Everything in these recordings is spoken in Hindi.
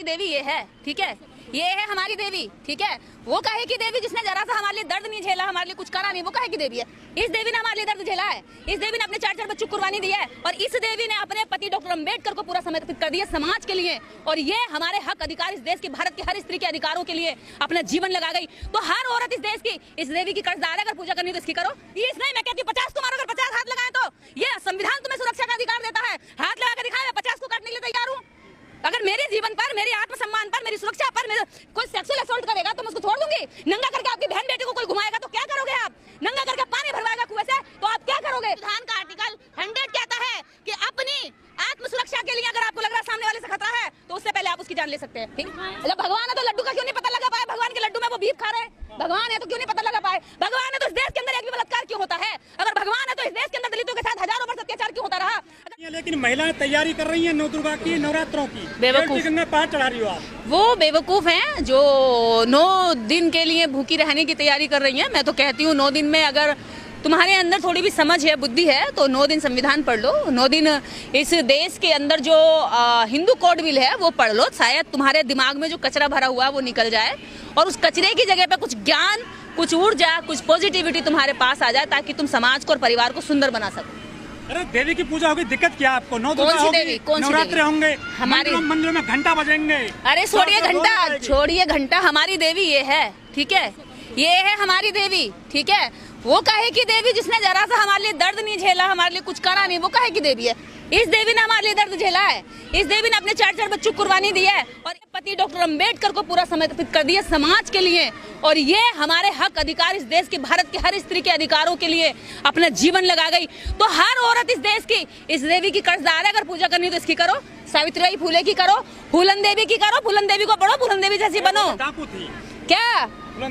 देवी ये है, ठीक है, ये है हमारी देवी, ठीक है। वो काहे की देवी जिसने जरा सा हमारे लिए दर्द नहीं झेला, हमारे लिए कुछ करा नहीं, वो काहे की देवी है? इस देवी ने हमारे लिए दर्द झेला है। इस देवी ने अपने 4 बच्चों को कुर्बानी दी है और इस देवी ने अपने पति डॉक्टर अम्बेडकर को पूरा समर्पित कर दिया समाज के लिए। और ये हमारे हक अधिकार इस देश की, भारत की हर स्त्री के अधिकारों के लिए अपना जीवन लगा गई। तो हर औरत इस देश की इस देवी की कर्जदार है। अगर पूजा करनी तो इसकी करो। इस नहीं, मैं कहती हूँ 50 को मारो, अगर 50 हाथ लगाए तो ये संविधान तुम्हें सुरक्षा का अधिकार देता है। हाथ लगा कर दिखाए, मैं 50 को काटने के लिए तैयार हूँ। अगर मेरे जीवन पर, मेरे आत्मसम्मान पर, मेरी सुरक्षा पर कोई सेक्सुअल असॉल्ट करेगा तो मैं उसको छोड़ दूंगी। नंगा करके आपकी बहन बेटी को कोई घुमाएगा तो क्या करोगे आप? नंगा करके पानी भरवाएगा कुएं से तो आप क्या करोगे? संविधान का आर्टिकल 100 कहता है कि अपनी आत्म सुरक्षा के लिए अगर आपको लग रहा है सामने वाले से खतरा है तो उससे पहले आप उसकी जान ले सकते हैं। ठीक, जब भगवान है तो लड्डू का क्यों नहीं पता लगा पाए? भगवान के लड्डू में वो बीफ खा रहे हैं। भगवान है तो क्यों नहीं पता लगा पाए? भगवान है तो इस देश के अंदर एक भी बलात्कार क्यों होता है? अगर भगवान है तो इस देश के अंदर दलितों के साथ हजारों वर्ष अत्याचार क्यों होता रहा? लेकिन महिलाएं तैयारी कर रही हैं नौ दुर्गा की, नवरात्रों की। बेवकूफ पहाड़ चढ़ा रही हो आप। वो बेवकूफ हैं जो 9 दिन के लिए भूखी रहने की तैयारी कर रही हैं। मैं तो कहती हूँ 9 दिन में अगर तुम्हारे अंदर थोड़ी भी समझ है, बुद्धि है तो 9 दिन संविधान पढ़ लो। 9 दिन इस देश के अंदर जो हिंदू कोड बिल है वो पढ़ लो। शायद तुम्हारे दिमाग में जो कचरा भरा हुआ है वो निकल जाए और उस कचरे की जगह पे कुछ ज्ञान, कुछ ऊर्जा, कुछ पॉजिटिविटी तुम्हारे पास आ जाए ताकि तुम समाज को और परिवार को सुंदर बना सको। अरे देवी की पूजा होगी, दिक्कत क्या आपको? 9 दुर्गा होगी, नवरात्रि होंगे, हमारे मंदिरों में घंटा बजेंगे। अरे छोड़िए घंटा, छोड़िए घंटा, हमारी देवी ये है, ठीक है, ये है हमारी देवी, ठीक है। वो काहे की देवी जिसने जरा सा हमारे लिए दर्द नहीं झेला, हमारे लिए कुछ करा नहीं, वो काहे की देवी है? इस देवी ने हमारे लिए दर्द झेला है। इस देवी ने अपने 4 बच्चों को कुर्बानी दी है और पति डॉक्टर अम्बेडकर को पूरा समर्पित कर दिया समाज के लिए। और ये हमारे हक अधिकार इस देश की, भारत की हर स्त्री के अधिकारों के लिए अपना जीवन लगा गई। तो हर औरत इस देश की इस देवी की कर्जदार है। अगर पूजा करनी तो इसकी करो। सावित्रीबाई फुले की करो, फूलन देवी की करो, फूलन देवी को पढ़ो, फूलन देवी जैसी बनो। क्या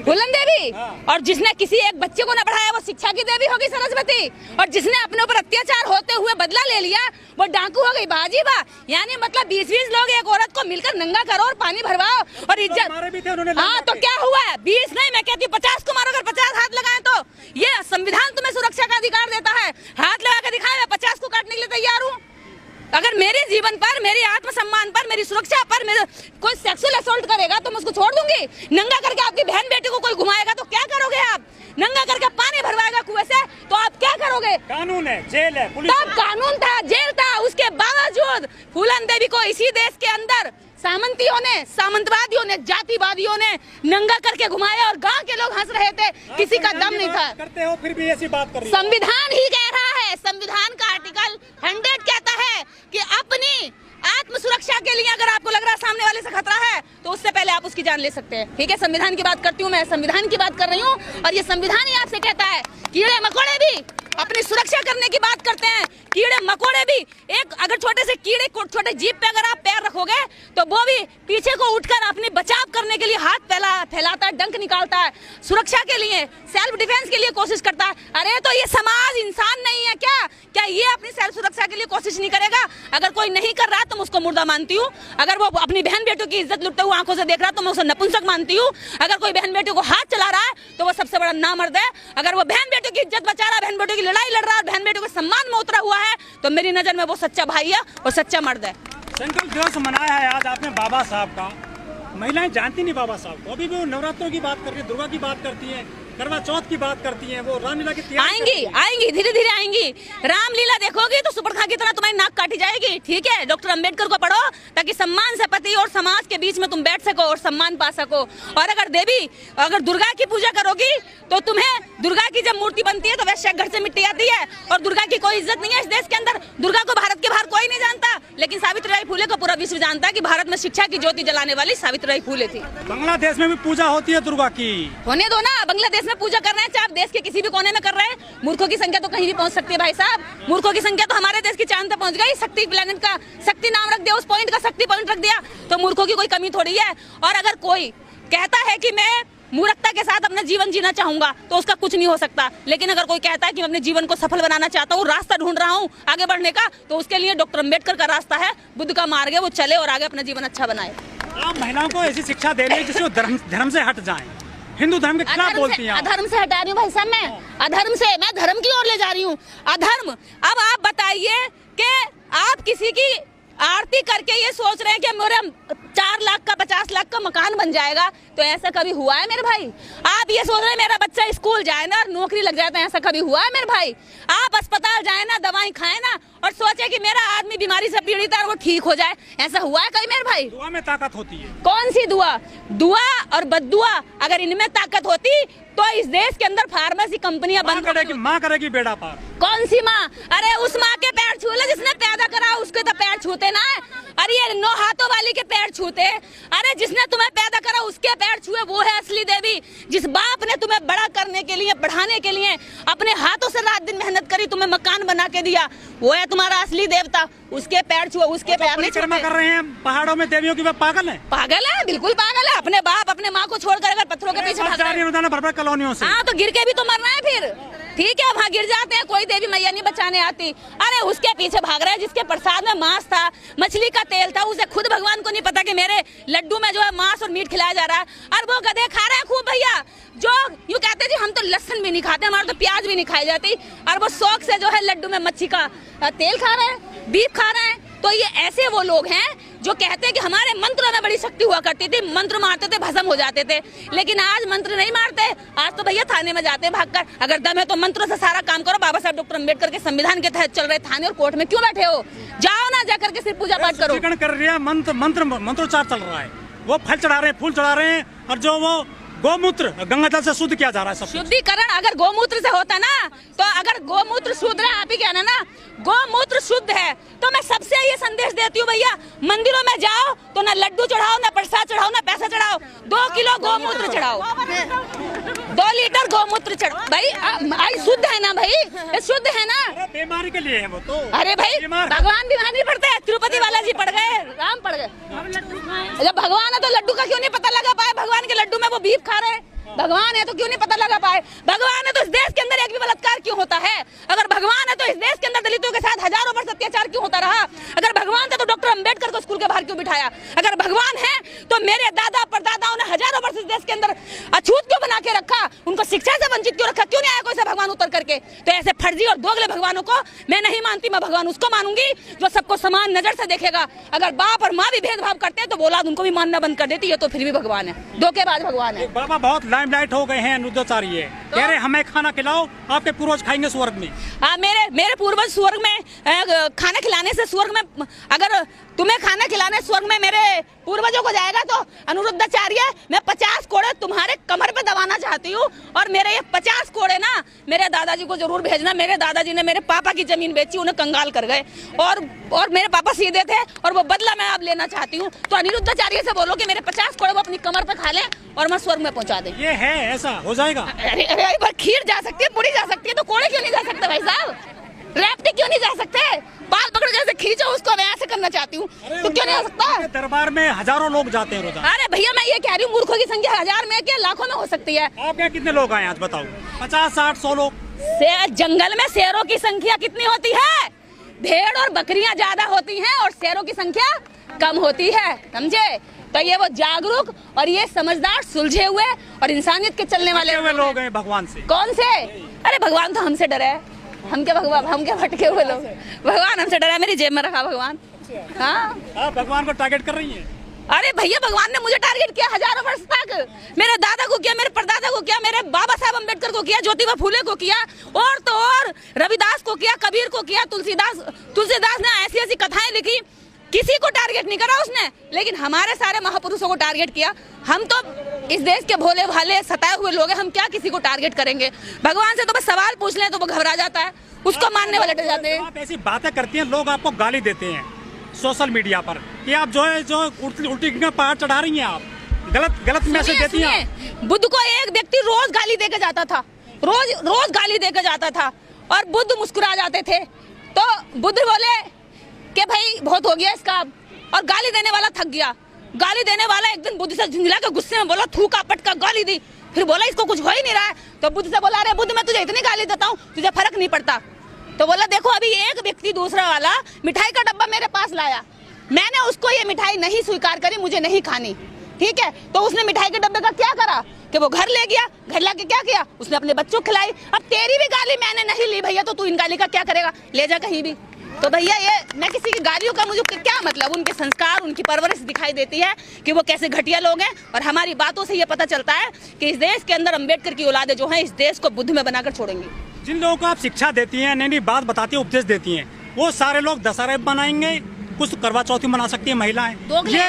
फूलन देवी? और जिसने किसी एक बच्चे को न पढ़ाया वो शिक्षा की देवी होगी सरस्वती। और जिसने अपने ऊपर अत्याचार होते हुए बदला ले लिया वो डाकू हो गई बाजी बा। यानी मतलब 20-20 लोग एक औरत को मिलकर नंगा करो और पानी भरवाओ और इज्जत। हाँ तो क्या हुआ है? 20 नहीं, मैं कहती हूँ 50 को मारो, अगर 50 हाथ लगाए तो ये संविधान तुम्हें सुरक्षा का अधिकार देता है। हाथ लगा कर दिखाए, मैं 50 को काटने के लिए तैयार हूँ। अगर मेरे जीवन पर, मेरे आत्मसम्मान पर, मेरी सुरक्षा पर कोई सेक्सुअल असॉल्ट करेगा तो मैं उसको छोड़ दूंगी। नंगा करके आपकी बहन बेटी को कोई घुमाएगा तो क्या करोगे आप? नंगा करके पानी भरवाएगा कुएं से तो आप क्या करोगे? कानून है, जेल है, पुलिस है। कानून था, जेल था, उसके बावजूद फूलन देवी को इसी देश के अंदर सामंतियों ने, सामंतवादियों ने, जातिवादियों ने नंगा करके घुमाया और गांव के लोग हंस रहे थे। किसी का दम नहीं था। करते हो फिर भी ऐसी बात कर रही हो। संविधान ही कह रहा है, संविधान का आर्टिकल 100 कहता है कि अपनी आत्म सुरक्षा के लिए अगर आपको लग रहा है सामने वाले से खतरा है तो उससे पहले आप उसकी जान ले सकते हैं। ठीक है, संविधान की बात करती हूँ, मैं संविधान की बात कर रही हूँ और ये संविधान ही आपसे कहता है कीड़े मकोड़े भी अपनी सुरक्षा करने की बात करते हैं। कीड़े मकोड़े भी, एक अगर छोटे से कीड़े को छोटे जीप पे अगर आप पैर रखोगे तो वो भी पीछे को उठकर अपनी बचाव करने के लिए हाथ फैलाता है, डंक निकालता है, सुरक्षा के लिए, सेल्फ डिफेंस के लिए कोशिश करता है। अरे तो ये समाज इंसान नहीं है क्या? क्या ये अपनी सेल्फ सुरक्षा के लिए कोशिश नहीं करेगा? अगर कोई नहीं कर रहा तो मैं उसको मुर्दा मानती हूँ। अगर वो अपनी बहन बेटियों की इज्जत लुटते हुए आंखों से देख रहा तो मैं उसे नपुंसक मानती हूँ। अगर कोई बहन बेटियों को हाथ चला रहा है तो वो सबसे बड़ा नामर्द है। अगर वो बहन बेटियों की इज्जत बचा रहा है, बहन बेटियों की लड़ाई लड़ रहा है, बहन बेटियों के सम्मान में उतरा हुआ है तो मेरी नजर में वो सच्चा भाई है और सच्चा मर्द है। संकल्प दिवस मनाया है आज आपने बाबा साहब का। महिलाएं जानती नहीं बाबा साहब को, अभी भी वो नवरात्रों की बात कर रही है, दुर्गा की बात करती है, करवा चौथ की बात करती हैं, वो रामलीला की आएंगी धीरे धीरे आएंगी। रामलीला देखोगी तो सुपर्णखा की तरह तुम्हारी नाक काटी जाएगी। ठीक है, डॉक्टर अंबेडकर को पढ़ो ताकि सम्मान से पति और समाज के बीच में तुम बैठ सको और सम्मान पा सको। और अगर दुर्गा की पूजा करोगी तो तुम्हें दुर्गा की जब मूर्ति बनती है तो वैसे घर से मिट्टी आती है और दुर्गा की कोई इज्जत नहीं है इस देश के अंदर। दुर्गा को भारत के बाहर कोई नहीं जानता, लेकिन सावित्रीबाई फुले को पूरा विश्व जानता है कि भारत में शिक्षा की ज्योति जलाने वाली सावित्रीबाई फुले थी। बांग्लादेश में भी पूजा होती है दुर्गा की, होने दो ना। बांग्लादेश में पूजा कर रहे हैं, चाहे आप देश के किसी भी कोने में कर रहे हैं। मूर्खों की संख्या तो कहीं भी पहुंच सकती है भाई साहब। मूर्खों की संख्या तो हमारे देश की चांद तक पहुंच गई। शक्ति प्लेनेट का शक्ति नाम रख दिया, उस पॉइंट का शक्ति पॉइंट रख दिया, तो मूर्खों की कोई कमी थोड़ी है। और अगर कोई कहता है कि मैं मूर्खता के साथ अपना जीवन जीना चाहूंगा तो उसका कुछ नहीं हो सकता। लेकिन अगर कोई कहता है कि मैं अपने जीवन को सफल बनाना चाहता हूँ, रास्ता ढूंढ रहा हूँ आगे बढ़ने का, तो उसके लिए डॉक्टर अम्बेडकर का रास्ता है, बुद्ध का मार्ग है, वो चले और आगे अपना जीवन अच्छा बनाए। आप महिलाओं को ऐसी शिक्षा दे रही है जिससे वो धर्म से हट जाएं, हिंदू धर्म के खिलाफ बोलती हैं। अधर्म से हटा रही हूँ भाई साहब, मैं अधर्म से, मैं धर्म की ओर ले जा रही हूँ। अधर्म, अब आप बताइए कि आप किसी की आरती करके ये सोच रहे हैं कि मेरा 4 लाख का का मकान बन जाएगा। तो ऐसा कभी हुआ है मेरे भाई? आप ये सोच रहे हैं मेरा बच्चा स्कूल जाए ना और नौकरी लग जाए, तो ऐसा कभी हुआ है मेरे भाई? आप अस्पताल जाए ना, दवाई खाए ना और सोचे कि मेरा आदमी बीमारी से पीड़ित है और वो ठीक हो जाए, ऐसा हुआ है कभी मेरे भाई? दुआ में ताकत होती है। कौन सी दुआ? दुआ और बद्दुआ अगर इनमें ताकत होती तो इस देश के अंदर फार्मेसी कंपनियां बंद माँ करेगी बेड़ा पार। कौन सी माँ? अरे उस माँ के पैर छू ले जिसने पैदा करा, उसके तो पैर छूते ना। अरे ये 9 हाथों वाली के पैर छूते। अरे जिसने तुम्हें पैदा करा उसके पैर छुए, वो है असली देवी। जिस बाप ने तुम्हें बड़ा करने के लिए, बढ़ाने के लिए अपने हाथों से रात दिन मेहनत करी, तुम्हें मकान बना के दिया, वो है तुम्हारा असली देवता। उसके पैर छुए, उसके पैर नहीं छूते। कर रहे हैं पहाड़ों में देवियों की, पागल है? पागल है, बिल्कुल पागल है। अपने बाप अपने माँ को छोड़कर अगर पत्थरों के पीछे भाग रहे हैं, कॉलोनियों से, हाँ तो गिर के भी तो मरना है फिर। ठीक है, वहाँ गिर जाते हैं, कोई देवी मैया नहीं बचाने आती। अरे उसके पीछे भाग रहा है जिसके प्रसाद में मांस था, मछली का तेल था, उसे खुद भगवान को नहीं पता कि मेरे लड्डू में जो है मांस और मीट खिलाया जा रहा है, और वो गधे खा रहे हैं खूब भैया। जो यूँ कहते जी हम तो लहसुन भी नहीं खाते, हमारे तो प्याज भी नहीं खाई जाती, और वो शौक से जो है लड्डू में मच्छी का तेल खा रहे हैं, बीफ खा रहे हैं। तो ये ऐसे वो लोग हैं जो कहते हैं कि हमारे मंत्रों में बड़ी शक्ति हुआ करती थी, मंत्र मारते थे भस्म हो जाते थे। लेकिन आज मंत्र नहीं मारते, आज तो भैया थाने में जाते हैं भागकर। अगर दम है तो मंत्रों से सारा काम करो। बाबा साहब डॉक्टर अम्बेडकर के संविधान के तहत चल रहे थाने और कोर्ट में क्यों बैठे हो? जाओ ना, जाकर के सिर्फ पूजा पाठ करो। कर रही है, मंत्रोच्चार चल रहा है, वो फल चढ़ा रहे हैं, फूल चढ़ा रहे हैं, और जो वो गोमूत्र गंगा जल से शुद्ध किया जा रहा है। सब शुद्धिकरण अगर गोमूत्र से होता ना, तो अगर गोमूत्र शुद्ध है, आप ही कहना ना गोमूत्र शुद्ध है, तो मैं सबसे ये संदेश देती हूँ भैया, मंदिरों में जाओ तो ना लड्डू चढ़ाओ, ना प्रसाद चढ़ाओ, ना पैसा चढ़ाओ, 2 किलो गोमूत्र चढ़ाओ, 2 लीटर गोमूत्र चढ़ाओ। भाई शुद्ध है ना भाई, ये शुद्ध है ना। बीमारी के लिए है वो तो। अरे भाई भगवान बीमार नहीं पड़ते, तिरुपति बालाजी पड़ गए, राम पड़ गए। जब भगवान है तो लड्डू का क्यों नहीं पता लगा पाए? भगवान के लड्डू में वो बीफ खा रहे हैं। भगवान है तो क्यों नहीं पता लगा पाए? भगवान है तो इस देश के अंदर एक भी बलात्कार क्यों होता है? अगर भगवान है तो इस देश के अंदर दलितों के साथ हजारों वर्ष अत्याचार क्यों होता रहा? अगर भगवान था तो डॉक्टर अम्बेडकर को स्कूल के बाहर क्यों बिठाया? अगर भगवान है तो मेरे दादा परदादाओं ने हजारों वर्ष इस देश के अंदर अछूत क्यों बना के रखा? उनको शिक्षा से वंचित क्यों रखा? क्यों नहीं आया कोई सा भगवान उतर करके? तो ऐसे फर्जी और दोगले भगवानों को मैं नहीं मानती। मैं भगवान उसको मानूंगी जो सबको समान नजर से देखेगा। अगर बाप और माँ भी भेदभाव करते हैं तो औलाद उनको भी मानना बंद कर देती है, तो फिर भी भगवान है, धोखेबाज भगवान है। बाबा बहुत लाइमलाइट हो गए हैं, अनुद्धाचारी है, कह रहे हमें खाना खिलाओ, आपके पूर्वज खाएंगे स्वर्ग में। हाँ, मेरे पूर्वज स्वर्ग में खाना खिलाने से, स्वर्ग में अगर तुम्हें खाना खिलाने स्वर्ग में मेरे पूर्वजों को जाएगा तो अनुरुद्धाचार्य मैं 50 कोड़े तुम्हारे कमर पे दबाना चाहती हूँ, और मेरे ये 50 कोड़े ना मेरे दादाजी को जरूर भेजना। मेरे दादाजी ने मेरे पापा की जमीन बेची, उन्हें कंगाल कर गए, और मेरे पापा सीधे थे और वो बदला मैं अब लेना चाहती हूँ। तो अनिरुद्धाचार्य से बोलो कि मेरे 50 कोड़े वो अपनी कमर पे खा लें और मैं स्वर्ग में पहुँचा दें। ये है, ऐसा हो जाएगा। अरे एक बार खीर जा सकती है, पूरी जा सकती है, तो कोड़े क्यों नहीं जा सकते भाई साहब? रैप्टी क्यों नहीं जा सकते? बाल पकड़ जैसे खींचो उसको, मैं ऐसे करना चाहती हूँ, तो क्यों नहीं हो सकता? दरबार में हजारों लोग जाते हैं रोजाना। अरे भैया मैं ये कह रही हूँ, मूर्खों की संख्या 1000 में क्या लाखों में हो सकती है। आप क्या कितने लोग आए आज बताओ? 50, 60, 100 लोग। जंगल में शेरों की संख्या कितनी होती है? भेड़ और बकरियां ज्यादा होती हैं और शेरों की संख्या कम होती है, समझे? तो ये वो जागरूक और ये समझदार, सुलझे हुए और इंसानियत के चलने वाले लोग हैं भगवान से। कौन से? अरे भगवान तो हमसे डरे है, हम क्या भगवान, हम क्या भटके हुए लोग? भगवान हमसे डरा, मेरी जेब में रखा भगवान। हाँ, आप भगवान को टारगेट कर रही हैं? अरे भैया भगवान ने मुझे टारगेट किया हजारों वर्ष तक, मेरे दादा को किया, मेरे परदादा को किया, मेरे बाबा साहब अम्बेडकर को किया, ज्योतिबा फूले को किया, और तो और रविदास को किया, कबीर को किया, तुलसीदास ने ऐसी ऐसी कथाएं लिखी। किसी को टारगेट नहीं करा उसने, लेकिन हमारे सारे महापुरुषों को टारगेट किया। हम तो इस देश के भोले भाले सताए हुए लोग हैं, हम क्या किसी को टारगेट करेंगे? भगवान से तो बस सवाल पूछ लें तो वो घबरा जाता है, उसको मानने वाले डर जाते हैं। आप ऐसी बातें करती हैं, लोग आपको गाली देते हैं सोशल मीडिया पर कि आप जो है जो उल्टी पहाड़ चढ़ा रही हैं, आप गलत मैसेज देती हैं। बुद्ध को एक व्यक्ति रोज गाली देकर जाता था, रोज गाली देकर जाता था, और बुद्ध मुस्कुरा जाते थे। तो बुद्ध बोले कि भाई बहुत हो गया इसका, और गाली देने वाला थक गया। गाली देने वाला एक दिन बुद्ध से झुंझला के गुस्से में बोला, थूका पटका गाली दी। फिर बोला इसको कुछ हो ही नहीं रहा है, तो बुद्ध से बोला, अरे बुद्ध मैं तुझे इतनी गाली देता हूँ, तुझे फर्क नहीं पड़ता? तो बोला देखो अभी एक व्यक्ति दूसरा वाला मिठाई का डब्बा मेरे पास लाया, मैंने उसको ये मिठाई नहीं स्वीकार करी, मुझे नहीं खानी, ठीक है? तो उसने मिठाई के डब्बे का क्या करा कि वो घर ले गया, घर लाके क्या किया, उसने अपने बच्चों को खिलाई। अब तेरी भी गाली मैंने नहीं ली भैया, तो तू इन गाली का क्या करेगा? ले जा कहीं भी। तो भैया ये मैं किसी की गालियों का मुझे क्या मतलब, उनके संस्कार उनकी परवरिश दिखाई देती है कि वो कैसे घटिया लोग हैं। और हमारी बातों से ये पता चलता है कि इस देश के अंदर अम्बेडकर की औलादें जो हैं इस देश को बुद्ध में बनाकर छोड़ेंगी। जिन लोगों को आप शिक्षा देती हैं, नई नई बात बताती हैं, उपदेश देती हैं, वो सारे लोग दशहरा मनाएंगे, कुछ करवा चौथी मना सकती है महिलाएं, ये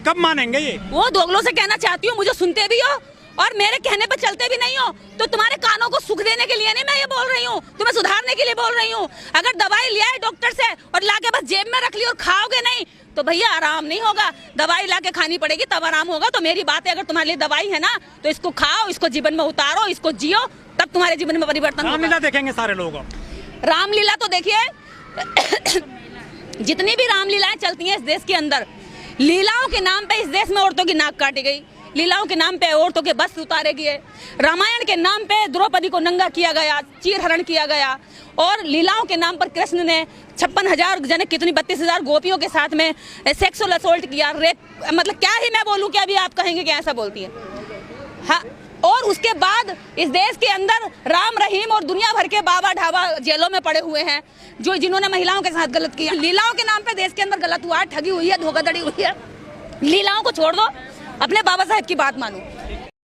कब मानेंगे? ये वो दोगलों से कहना चाहती हूँ, मुझे सुनते भी हो और मेरे कहने पर चलते भी नहीं हो, तो तुम्हारे कानों को सुख देने के लिए नहीं मैं ये बोल रही हूँ, तुम्हें सुधारने के लिए बोल रही हूँ। अगर दवाई लिया है डॉक्टर से और लाके बस जेब में रख ली और खाओगे नहीं तो भैया आराम नहीं होगा, दवाई लाके खानी पड़ेगी तब आराम होगा। तो मेरी बात है, अगर तुम्हारे लिए दवाई है ना तो इसको खाओ, इसको जीवन में उतारो, इसको जियो, तब तुम्हारे जीवन में परिवर्तन। रामलीला देखेंगे सारे लोग। रामलीला तो देखिए जितनी भी रामलीलाएं चलती हैं इस देश के अंदर, लीलाओं के नाम पे इस देश में औरतों की नाक काटी गई, लीलाओं के नाम पे औरतों के वस्त्र उतारे गए, रामायण के नाम पे द्रौपदी को नंगा किया गया, चीर हरण किया गया, और लीलाओं के नाम पर कृष्ण ने 56,000 जने कितनी 32,000 गोपियों के साथ में सेक्सुअल असोल्ट किया, रेप, मतलब क्या ही मैं बोलूं कि अभी आप कहेंगे कि ऐसा बोलती है। हाँ, और उसके बाद इस देश के अंदर राम रहीम और दुनिया भर के बाबा ढाबा जेलों में पड़े हुए हैं जो जिन्होंने महिलाओं के साथ गलत किया। लीलाओं के नाम पे देश के अंदर गलत हुआ, ठगी हुई है, धोखाधड़ी हुई है। लीलाओं को छोड़ दो, अपने बाबा साहब की बात मानो।